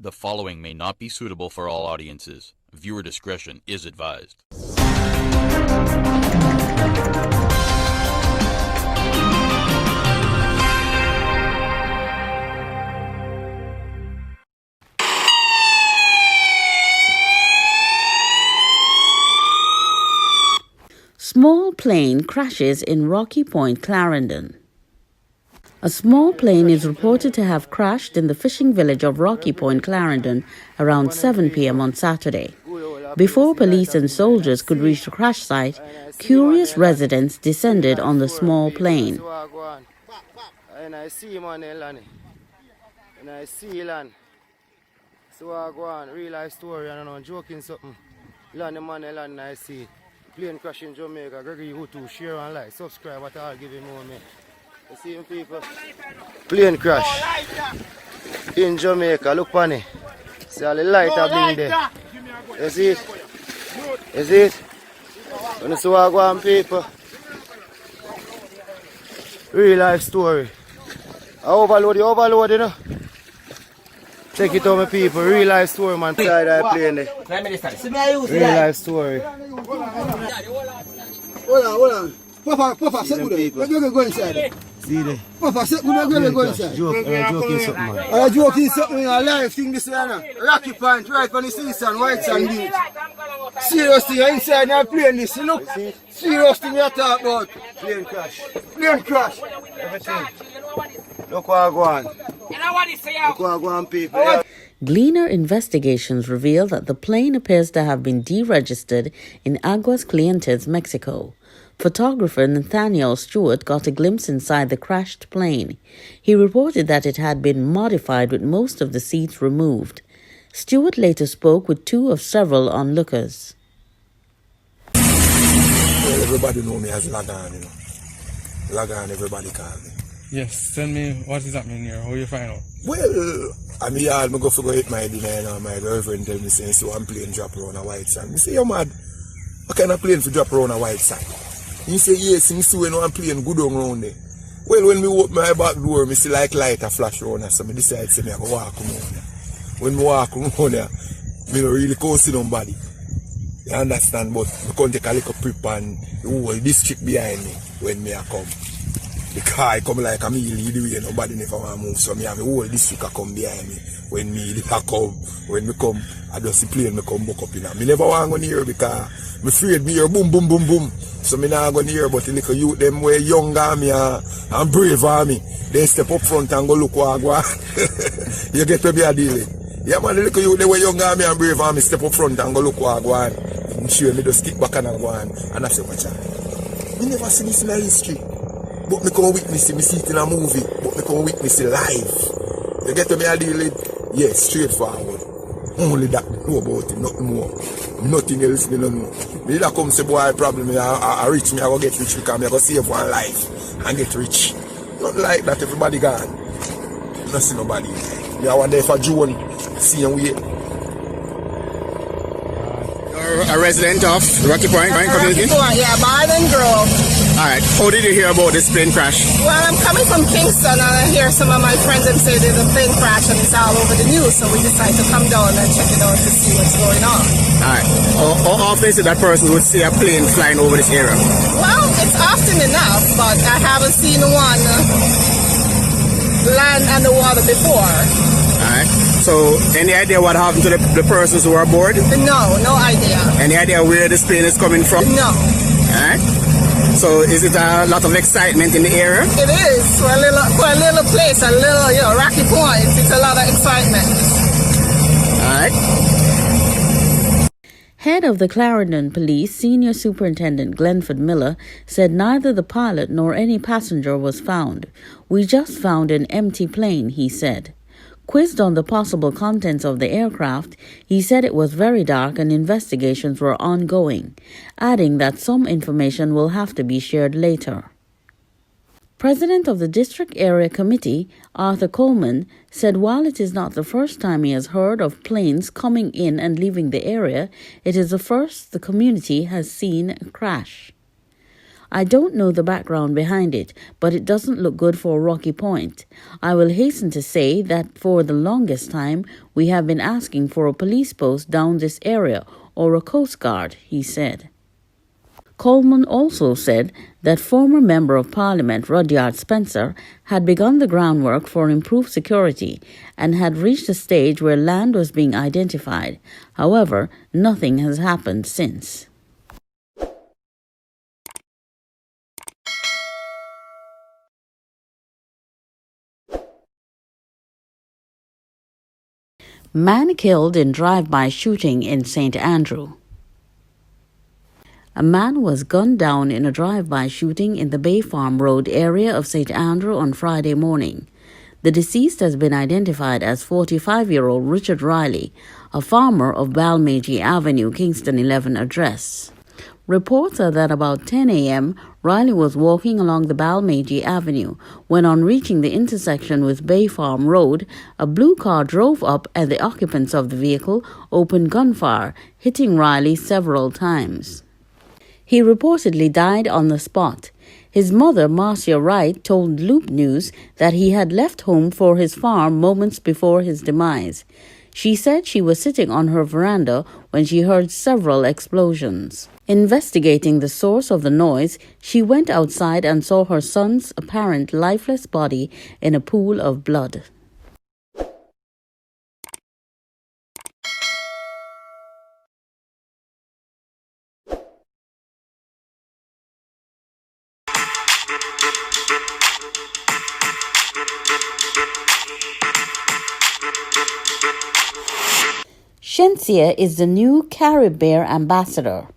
The following may not be suitable for all audiences. Viewer discretion is advised. Small plane crashes in Rocky Point, Clarendon. A small plane is reported to have crashed in the fishing village of Rocky Point, Clarendon, around 7 p.m. on Saturday. Before police and soldiers could reach the crash site, curious residents descended on the small plane. And I see him on the land. And I see land. So I go on, real life story, and I'm joking something. Land the man land and I see. Plane crash in Jamaica. Gregory, you too, share and like, subscribe, what I'll give him more, man. You see him, people? Plane crash in Jamaica. Look on it. See all the light are being there. You see it? You see it? When you see what I go on, people? Real life story. I overload, you know? Check it out, my people. Real life story, man. Side I plane there. Real life story. Hold on. Papa, sit good. We're going to go inside. See there? Papa, sit good. We're going to go inside. Joking something, man. I'm joking something in our life. Thing this way, Rocky Point, right on the season, white sand beach. Seriously, you're inside and plane this. You look. Serious thing you talk about. Plane crash. Plane crash. Everything. Look what I go on. Look what I go on, people. Gleaner investigations reveal that the plane appears to have been deregistered in Aguas Calientes, Mexico. Photographer Nathaniel Stewart got a glimpse inside the crashed plane. He reported that it had been modified with most of the seats removed. Stewart later spoke with two of several onlookers. Well, everybody know me as Lagan, you know. Lagan, everybody call me. Yes, tell me what does that mean here? How you find out? Well, I'm here, I go for eat my dinner, you know, my girlfriend tell me, saying, so I'm plane drop around a white sand. I say, you're mad. What kind of plane for drop around a white sand? He say, yes, he see when I'm playing good around there. Well, when me open my back door, me see like light a flash around there, so me decide to I go walk around there. When me walk around there, me don't really can't see nobody. You understand? But I can't take a little prep and the whole district behind me when me a come. The car come like a me lead the way, nobody never want to move, so me have the whole district a come behind me. When me come, when me come, I just see plane me come back up in there. Me never want to go near because me afraid me hear boom, boom, boom, boom. So me not go near, but the little youth them way younger me and brave on me. They step up front and go look what I go on. You get to be a deal. Yeah man, the little youth they way younger me and brave on me, step up front and go look what I go on. I'm sure me just stick back and I go on. And I say, watch out. Me never see this in a history. But me come witness it, me see it in a movie. But me come witness it live. You get to me a deal? Yes, straightforward. Only that me know about it, nothing more. Nothing else me don't know. Me that come say boy problem I rich me, I go get rich because me I go save one life and get rich. Not like that everybody gone. Not see nobody. Me I wonder if a June see and wait. A resident of Rocky Point community? Yeah, Barn and Grove. Alright, how did you hear about this plane crash? Well, I'm coming from Kingston and I hear some of my friends and say there's a plane crash and it's all over the news, so we decided to come down and check it out to see what's going on. Alright, how often is it that person would see a plane flying over this area? Well, it's often enough, but I haven't seen one land on the water before. Alright, so any idea what happened to the persons who were aboard? No idea. Any idea where this plane is coming from? No. Alright. So is it a lot of excitement in the area? It is. For a little place, a little, Rocky Point, it's a lot of excitement. Alright. Head of the Clarendon Police, Senior Superintendent Glenford Miller, said neither the pilot nor any passenger was found. We just found an empty plane, he said. Quizzed on the possible contents of the aircraft, he said it was very dark and investigations were ongoing, adding that some information will have to be shared later. President of the District Area Committee, Arthur Coleman, said while it is not the first time he has heard of planes coming in and leaving the area, it is the first the community has seen a crash. I don't know the background behind it, but it doesn't look good for Rocky Point. I will hasten to say that for the longest time, we have been asking for a police post down this area or a coast guard, he said. Coleman also said that former Member of Parliament Rudyard Spencer had begun the groundwork for improved security and had reached a stage where land was being identified. However, nothing has happened since. Man killed in drive-by shooting in St. Andrew. A man was gunned down in a drive-by shooting in the Bay Farm Road area of St. Andrew on Friday morning. The deceased has been identified as 45-year-old Richard Riley, a farmer of Balmagie Avenue, Kingston 11 address. Reports are that about 10 a.m., Riley was walking along the Balmagie Avenue when, on reaching the intersection with Bay Farm Road, a blue car drove up and the occupants of the vehicle opened gunfire, hitting Riley several times. He reportedly died on the spot. His mother, Marcia Wright, told Loop News that he had left home for his farm moments before his demise. She said she was sitting on her veranda when she heard several explosions. Investigating the source of the noise, she went outside and saw her son's apparent lifeless body in a pool of blood. Shenseea is the new Carib Bear ambassador.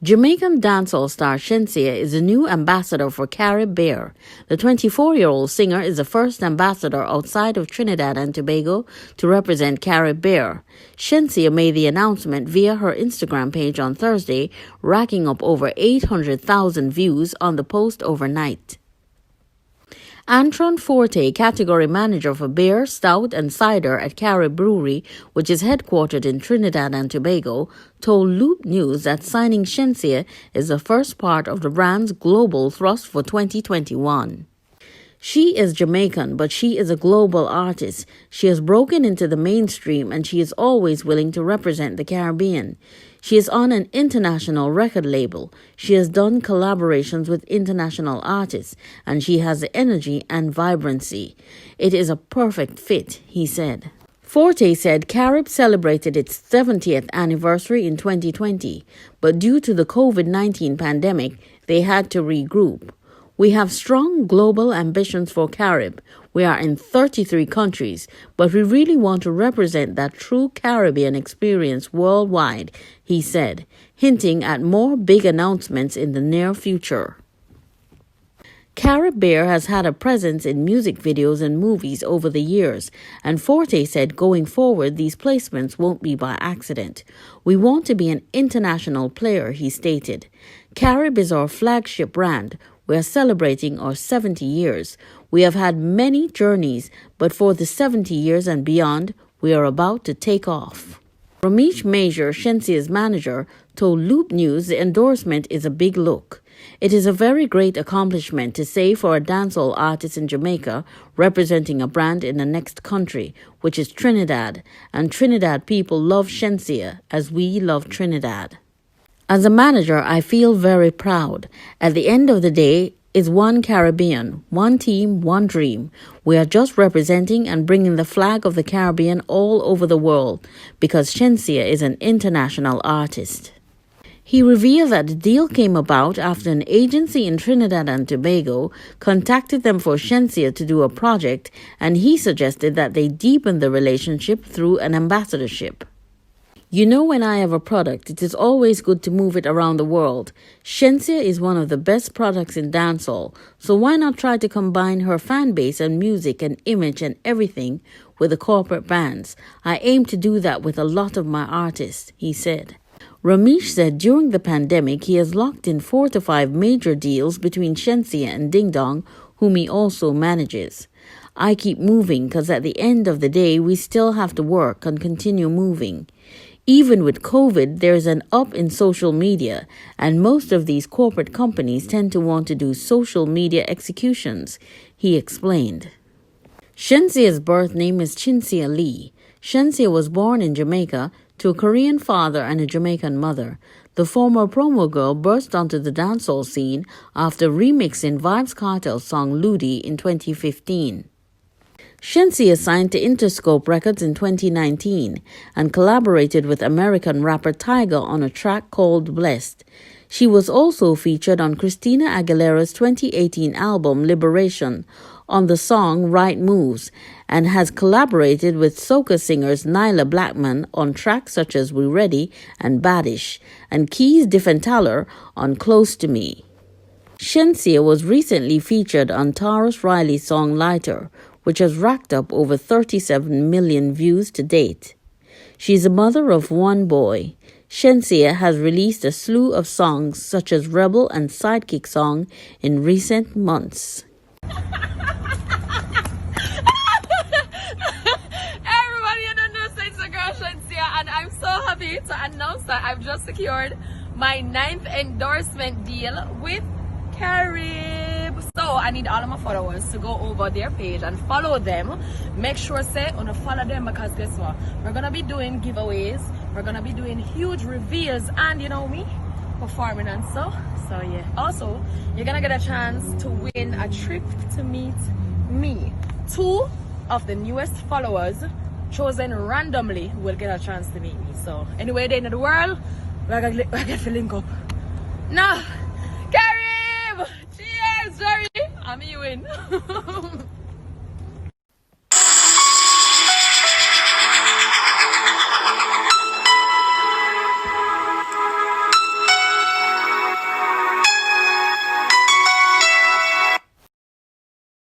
Jamaican dancehall star Shenseea is the new ambassador for Carib Bear. The 24-year-old singer is the first ambassador outside of Trinidad and Tobago to represent Carib Bear. Shenseea made the announcement via her Instagram page on Thursday, racking up over 800,000 views on the post overnight. Antron Forte, category manager for beer, stout, and cider at Carib Brewery, which is headquartered in Trinidad and Tobago, told Loop News that signing Shenseea is the first part of the brand's global thrust for 2021. She is Jamaican, but she is a global artist. She has broken into the mainstream and she is always willing to represent the Caribbean. She is on an international record label. She has done collaborations with international artists, and she has the energy and vibrancy. It is a perfect fit, he said. Forte said Carib celebrated its 70th anniversary in 2020, but due to the COVID-19 pandemic, they had to regroup. We have strong global ambitions for Carib. We are in 33 countries, but we really want to represent that true Caribbean experience worldwide, he said, hinting at more big announcements in the near future. Carib Bear has had a presence in music videos and movies over the years, and Forte said going forward these placements won't be by accident. We want to be an international player, he stated. Carib is our flagship brand. We are celebrating our 70 years. We have had many journeys, but for the 70 years and beyond, we are about to take off. Ramesh Major, Shensea's manager, told Loop News the endorsement is a big look. It is a very great accomplishment to say for a dancehall artist in Jamaica representing a brand in the next country, which is Trinidad, and Trinidad people love Shenseea as we love Trinidad. As a manager, I feel very proud. At the end of the day, it's one Caribbean, one team, one dream. We are just representing and bringing the flag of the Caribbean all over the world because Shenseea is an international artist. He revealed that the deal came about after an agency in Trinidad and Tobago contacted them for Shenseea to do a project, and he suggested that they deepen the relationship through an ambassadorship. You know, when I have a product, it is always good to move it around the world. Shenseea is one of the best products in dancehall, so why not try to combine her fan base and music and image and everything with the corporate brands? I aim to do that with a lot of my artists, he said. Ramesh said during the pandemic he has locked in 4 to 5 major deals between Shenseea and Ding Dong, whom he also manages. I keep moving because at the end of the day we still have to work and continue moving. Even with COVID, there's an up in social media, and most of these corporate companies tend to want to do social media executions, he explained. Shensea's birth name is Shenseea Lee. Shenseea was born in Jamaica to a Korean father and a Jamaican mother. The former promo girl burst onto the dancehall scene after remixing Vybz Kartel's song Ludi in 2015. Shenseea signed to Interscope Records in 2019 and collaborated with American rapper Tyga on a track called Blessed. She was also featured on Christina Aguilera's 2018 album Liberation on the song Right Moves and has collaborated with soca singers Nyla Blackman on tracks such as We Ready and Baddish and Keys Diffentaler on Close to Me. Shenseea was recently featured on Taurus Riley's song Lighter, which has racked up over 37 million views to date. She's a mother of one boy. Shenseea has released a slew of songs such as Rebel and Sidekick Song in recent months. Everybody, you don't know, so it's a girl Shenseea, and I'm so happy to announce that I've just secured my 9th endorsement deal with Carib. So I need all of my followers to go over their page and follow them. Make sure say on follow them, because guess what? We're gonna be doing giveaways, we're gonna be doing huge reveals, and you know me, performing and so yeah. Also, you're gonna get a chance to win a trip to meet me. 2 of the newest followers chosen randomly will get a chance to meet me. So anyway, they in the world, we're gonna link up. Now, Carib! Cheers, Jerry! I'm you in.